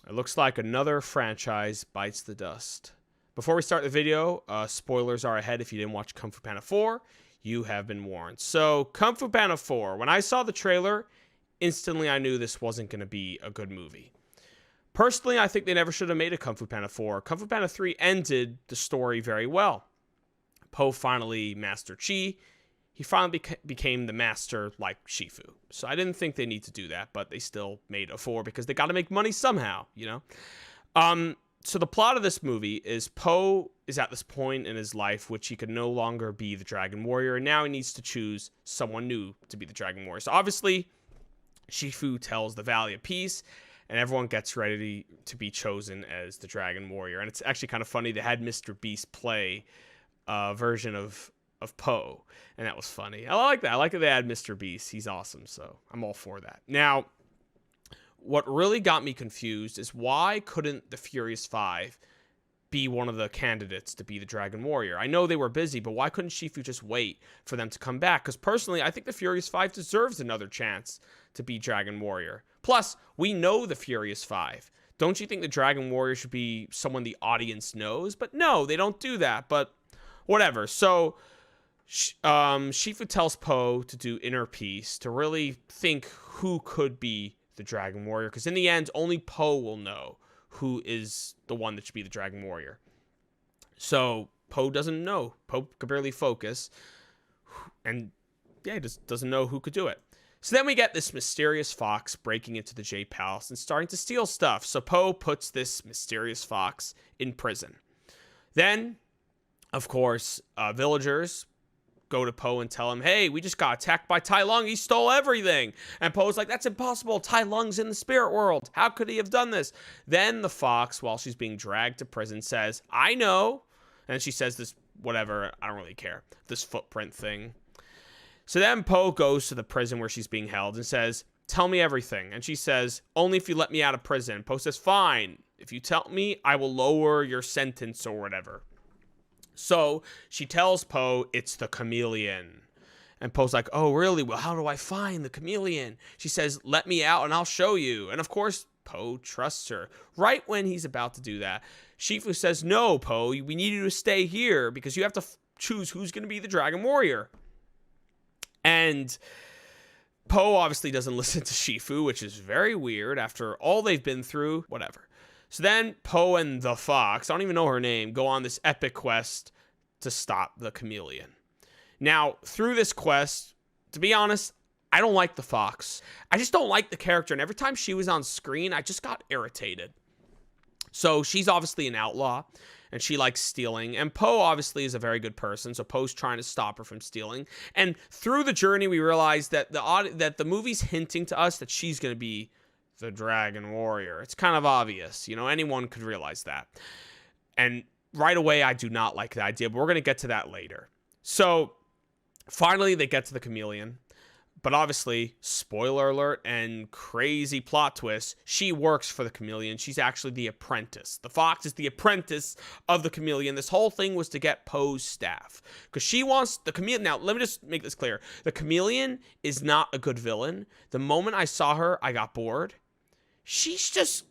It looks like another franchise bites the dust. Before we start the video, spoilers are ahead if you didn't watch Kung Fu Panda 4. You have been warned. So, Kung Fu Panda 4, when I saw the trailer, instantly I knew this wasn't going to be a good movie. Personally, I think they never should have made a Kung Fu Panda 4. Kung Fu Panda 3 ended the story very well. Po finally mastered Chi. He finally became the master like Shifu. So I didn't think they need to do that, but they still made a 4 because they got to make money somehow, you know? So the plot of this movie is Po is at this point in his life which he could no longer be the Dragon Warrior, and now he needs to choose someone new to be the Dragon Warrior. So obviously, Shifu tells the Valley of Peace, and everyone gets ready to be chosen as the Dragon Warrior. And it's actually kind of funny, they had Mr. Beast play a version of Po, and that was funny. I like that. I like that they had Mr. Beast. He's awesome, so I'm all for that. Now, what really got me confused is why couldn't the Furious Five be one of the candidates to be the Dragon Warrior? I know they were busy, but why couldn't Shifu just wait for them to come back? Because personally, I think the Furious Five deserves another chance to be Dragon Warrior. Plus, we know the Furious Five. Don't you think the Dragon Warrior should be someone the audience knows? But no, they don't do that, but whatever. So Shifu tells Po to do inner peace, to really think who could be the Dragon Warrior, because in the end, only Po will know who is the one that should be the Dragon Warrior. So Po doesn't know. Po could barely focus, and yeah, he just doesn't know who could do it. So then we get this mysterious fox breaking into the Jade Palace and starting to steal stuff. So Po puts this mysterious fox in prison. Then, of course, villagers go to Po and tell him, hey, we just got attacked by Tai Lung. He stole everything. And Po's like, that's impossible. Tai Lung's in the spirit world. How could he have done this? Then the fox, while she's being dragged to prison, says, I know. And she says this, whatever, I don't really care, this footprint thing. So then Po goes to the prison where she's being held and says, tell me everything. And she says, only if you let me out of prison. Po says, fine. If you tell me, I will lower your sentence or whatever. So she tells Po it's the chameleon. And Po's like, oh, really? Well, how do I find the chameleon? She says, let me out and I'll show you. And of course, Po trusts her. Right when he's about to do that, Shifu says, no, Po, we need you to stay here because you have to choose who's going to be the Dragon Warrior. And Po obviously doesn't listen to Shifu, which is very weird after all they've been through, whatever. So then Po and the fox, I don't even know her name, go on this epic quest to stop the chameleon. Now, through this quest, to be honest, I don't like the fox. I just don't like the character, and every time she was on screen, I just got irritated. So she's obviously an outlaw, and she likes stealing, and Po obviously is a very good person, so Po's trying to stop her from stealing. And through the journey, we realize that the movie's hinting to us that she's going to be the Dragon Warrior. It's kind of obvious, you know, anyone could realize that. And right away, I do not like the idea, but we're going to get to that later. So finally, they get to the chameleon. But obviously, spoiler alert and crazy plot twist, she works for the chameleon. She's actually the apprentice. The fox is the apprentice of the chameleon. This whole thing was to get Po's staff. Because she wants the chameleon. Now, let me just make this clear. The chameleon is not a good villain. The moment I saw her, I got bored. She's just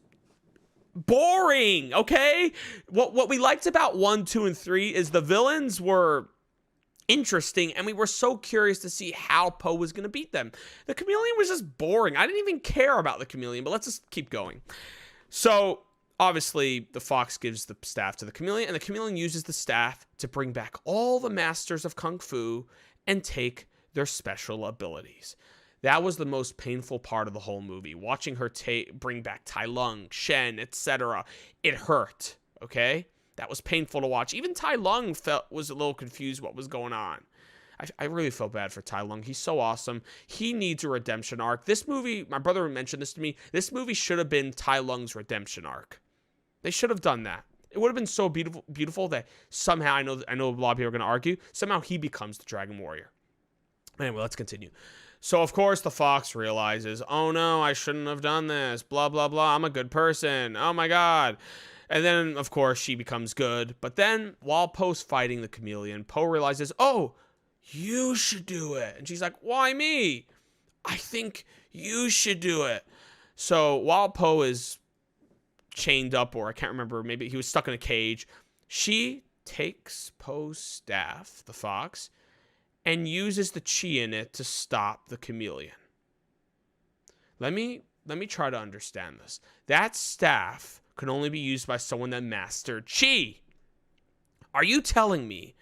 boring, okay? What we liked about 1, 2, and 3 is the villains were interesting, and we were so curious to see how Po was going to beat them. The chameleon was just boring. I didn't even care about the chameleon, but let's just keep going. So, obviously, the fox gives the staff to the chameleon, and the chameleon uses the staff to bring back all the masters of Kung Fu and take their special abilities. That was the most painful part of the whole movie. Watching her bring back Tai Lung, Shen, etc. It hurt, okay? That was painful to watch. Even Tai Lung was a little confused what was going on. I really felt bad for Tai Lung. He's so awesome. He needs a redemption arc. This movie, my brother mentioned this to me, this movie should have been Tai Lung's redemption arc. They should have done that. It would have been so beautiful that somehow, I know a lot of people are going to argue, somehow he becomes the Dragon Warrior. Anyway, let's continue. So, of course, the fox realizes, oh no, I shouldn't have done this, blah, blah, blah, I'm a good person, oh my god. And then, of course, she becomes good. But then, while Po's fighting the chameleon, Po realizes, oh, you should do it. And she's like, why me? I think you should do it. So, while Po is chained up, or I can't remember, maybe he was stuck in a cage. She takes Poe's staff, the fox, and uses the chi in it to stop the chameleon. Let me try to understand this. That staff could only be used by someone that mastered chi. Are you telling me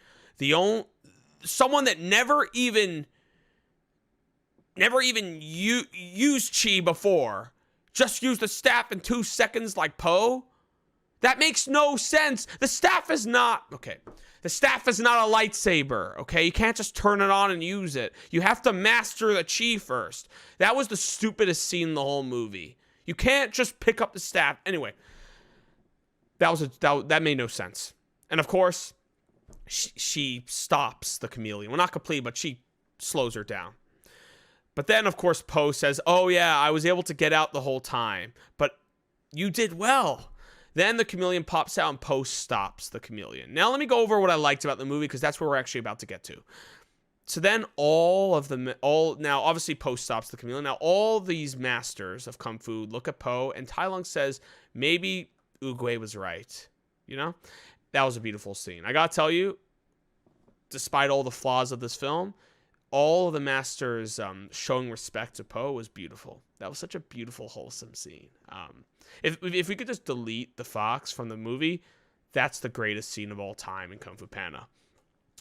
someone that never even used chi before just used the staff in 2 seconds like Poe? That makes no sense. The staff is not a lightsaber, okay? You can't just turn it on and use it. You have to master the chi first. That was the stupidest scene in the whole movie. You can't just pick up the staff. Anyway, that made no sense. And of course, she stops the chameleon. Well, not completely, but she slows her down. But then, of course, Poe says, "Oh yeah, I was able to get out the whole time, but you did well." Then the chameleon pops out and Poe stops the chameleon. Now let me go over what I liked about the movie, because that's where we're actually about to get to. So then now obviously Poe stops the chameleon. Now all these masters of Kung Fu look at Poe, and Tai Lung says, maybe Oogway was right. You know? That was a beautiful scene. I gotta tell you, despite all the flaws of this film, all of the masters showing respect to Poe was beautiful. That was such a beautiful, wholesome scene. If we could just delete the fox from the movie, that's the greatest scene of all time in Kung Fu Panda.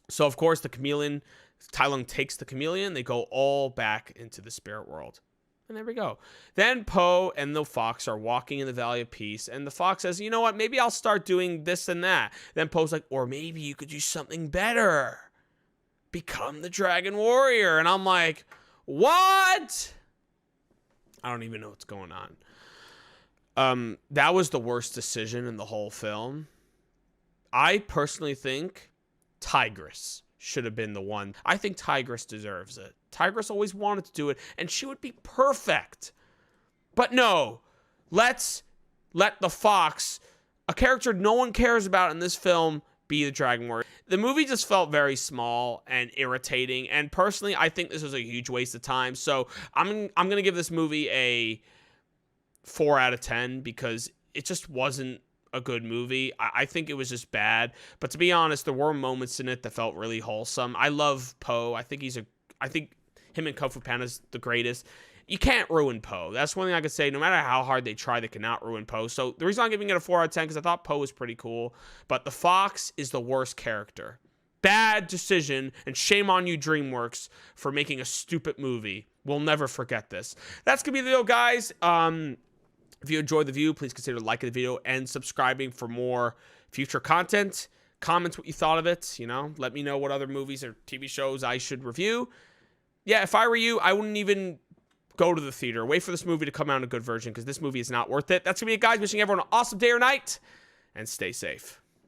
So, of course, the chameleon, Tai Lung takes the chameleon. They go all back into the spirit world. And there we go. Then Poe and the fox are walking in the Valley of Peace. And the fox says, you know what? Maybe I'll start doing this and that. Then Poe's like, or maybe you could do something better. Become the Dragon Warrior. And I'm like, what? I don't even know what's going on. That was the worst decision in the whole film. I personally think Tigress should have been the one. I think Tigress deserves it. Tigress always wanted to do it, and she would be perfect. But no, let's let the fox, a character no one cares about in this film, be the Dragon Warrior. The movie just felt very small and irritating, and personally, I think this was a huge waste of time. So I'm gonna give this movie a 4 out of 10 because it just wasn't a good movie. I think it was just bad. But to be honest, there were moments in it that felt really wholesome. I love Poe. I think him and Kung Fu Panda's the greatest. You can't ruin Poe. That's one thing I could say. No matter how hard they try, they cannot ruin Poe. So the reason I'm giving it a 4 out of 10 because I thought Poe was pretty cool. But the fox is the worst character. Bad decision, and shame on you, DreamWorks, for making a stupid movie. We'll never forget this. That's gonna be the video, guys. If you enjoyed the video, please consider liking the video and subscribing for more future content. Comment what you thought of it. You know, let me know what other movies or TV shows I should review. Yeah, if I were you, I wouldn't even go to the theater. Wait for this movie to come out in a good version because this movie is not worth it. That's gonna be it, guys. Wishing everyone an awesome day or night, and stay safe.